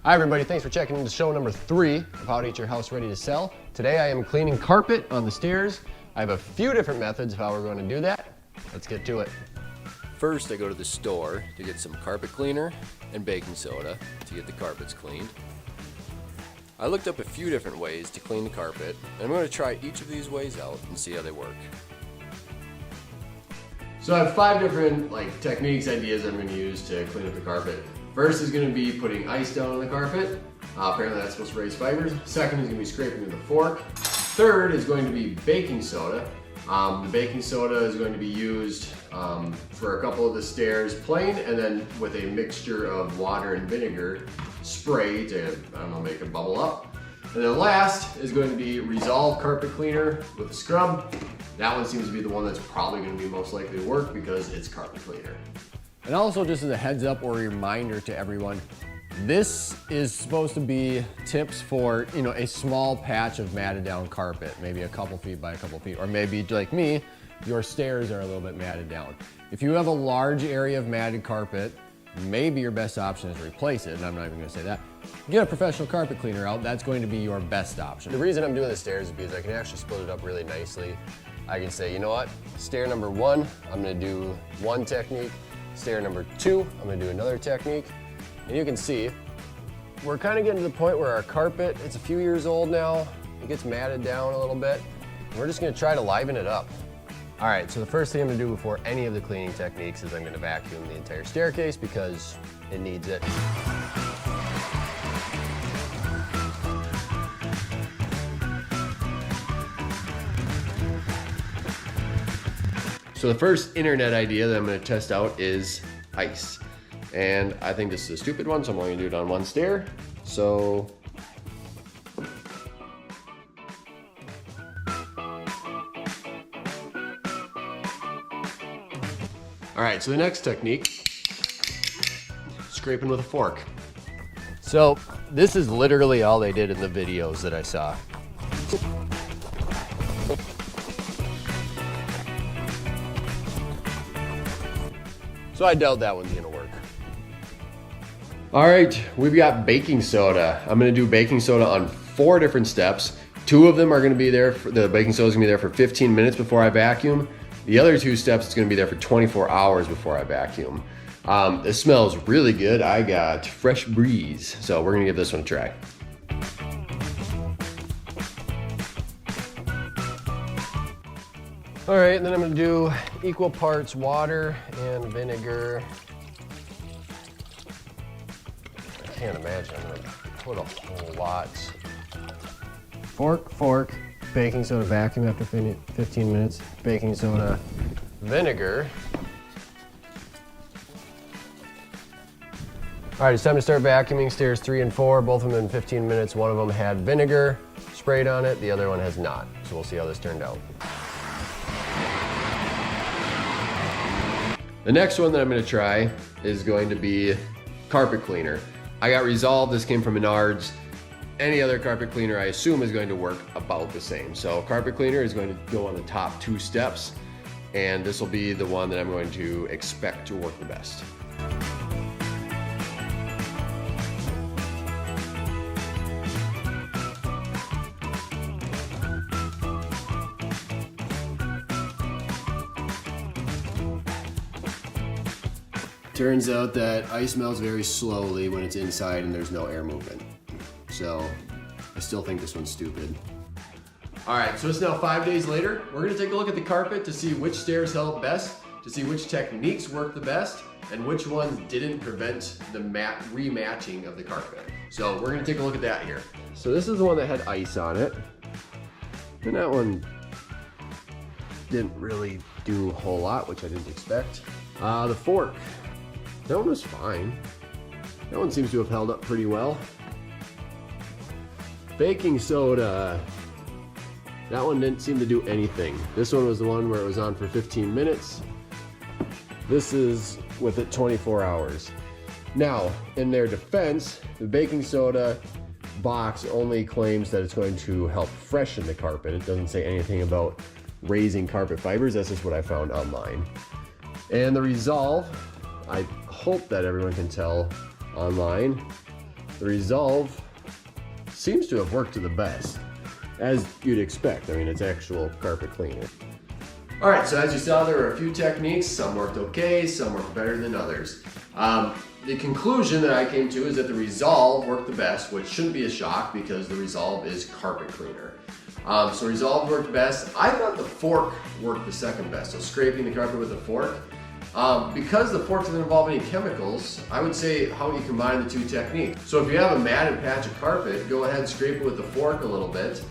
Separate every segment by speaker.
Speaker 1: Hi everybody, thanks for checking into show number 3 of how to get your house ready to sell. Today I am cleaning carpet on the stairs. I have a few different methods of how we're going to do that. Let's get to it.
Speaker 2: First, I go to the store to get some carpet cleaner and baking soda to get the carpets cleaned. I looked up a few different ways to clean the carpet, and I'm going to try each of these ways out and see how they work.
Speaker 1: So I have 5 different techniques, ideas I'm going to use to clean up the carpet. First is going to be putting ice down on the carpet. Apparently that's supposed to raise fibers. Second is going to be scraping with a fork. Third is going to be baking soda. The baking soda is going to be used for a couple of the stairs plain, and then with a mixture of water and vinegar spray to, I don't know, make it bubble up. And then last is going to be Resolve carpet cleaner with a scrub. That one seems to be the one that's probably going to be most likely to work because it's carpet cleaner. And also, just as a heads up or reminder to everyone, this is supposed to be tips for, a small patch of matted down carpet, maybe a couple feet by a couple feet, or maybe like me, your stairs are a little bit matted down. If you have a large area of matted carpet, maybe your best option is to replace it, and I'm not even gonna say that. Get a professional carpet cleaner out, that's going to be your best option. The reason I'm doing the stairs is because I can actually split it up really nicely. I can say, you know what, stair number 1, I'm gonna do one technique. Stair number 2, I'm gonna do another technique. And you can see, we're kind of getting to the point where our carpet, it's a few years old now, it gets matted down a little bit. We're just gonna try to liven it up. All right, so the first thing I'm gonna do before any of the cleaning techniques is I'm gonna vacuum the entire staircase because it needs it. So the first internet idea that I'm going to test out is ice. And I think this is a stupid one, so I'm only going to do it on one stair. So all right, so the next technique, scraping with a fork. So this is literally all they did in the videos that I saw. So I doubt that one's gonna work. All right, we've got baking soda. I'm gonna do baking soda on 4 different steps. 2 of them are gonna be there, the baking soda is gonna be there for 15 minutes before I vacuum. The other 2 steps, it's gonna be there for 24 hours before I vacuum. It smells really good. I got fresh breeze, so we're gonna give this one a try. All right, and then I'm gonna do equal parts water and vinegar. I can't imagine I'm gonna put a whole lot. Fork, baking soda, vacuum after 15 minutes, baking soda, vinegar. All right, it's time to start vacuuming stairs 3 and 4, both of them in 15 minutes. One of them had vinegar sprayed on it, the other one has not. So we'll see how this turned out. The next one that I'm gonna try is going to be carpet cleaner. I got Resolve, this came from Menards. Any other carpet cleaner I assume is going to work about the same. So carpet cleaner is going to go on the top 2 steps, and this will be the one that I'm going to expect to work the best. Turns out that ice melts very slowly when it's inside and there's no air movement. So I still think this one's stupid. All right, so it's now 5 days later. We're gonna take a look at the carpet to see which stairs held best, to see which techniques worked the best, and which ones didn't prevent the rematching of the carpet. So we're gonna take a look at that here. So this is the one that had ice on it. And that one didn't really do a whole lot, which I didn't expect. The fork. That one was fine. That one seems to have held up pretty well. Baking soda. That one didn't seem to do anything. This one was the one where it was on for 15 minutes. This is with it 24 hours. Now, in their defense, the baking soda box only claims that it's going to help freshen the carpet. It doesn't say anything about raising carpet fibers. That's just what I found online. And the Resolve, I hope that everyone can tell online, the Resolve seems to have worked to the best, as you'd expect. I mean, it's actual carpet cleaner. All right, so as you saw, there were a few techniques. Some worked okay, some worked better than others. The conclusion that I came to is that the Resolve worked the best, which shouldn't be a shock because the Resolve is carpet cleaner. So Resolve worked best. I thought the fork worked the second best, so scraping the carpet with a fork. Because the fork doesn't involve any chemicals, I would say how you combine the two techniques. So if you have a matted patch of carpet, go ahead and scrape it with the fork a little bit,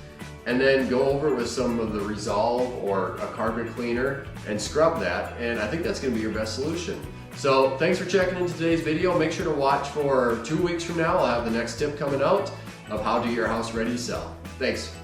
Speaker 1: and then go over it with some of the Resolve or a carpet cleaner and scrub that, and I think that's going to be your best solution. So thanks for checking into today's video. Make sure to watch for 2 weeks from now. I'll have the next tip coming out of how to get your house ready to sell. Thanks.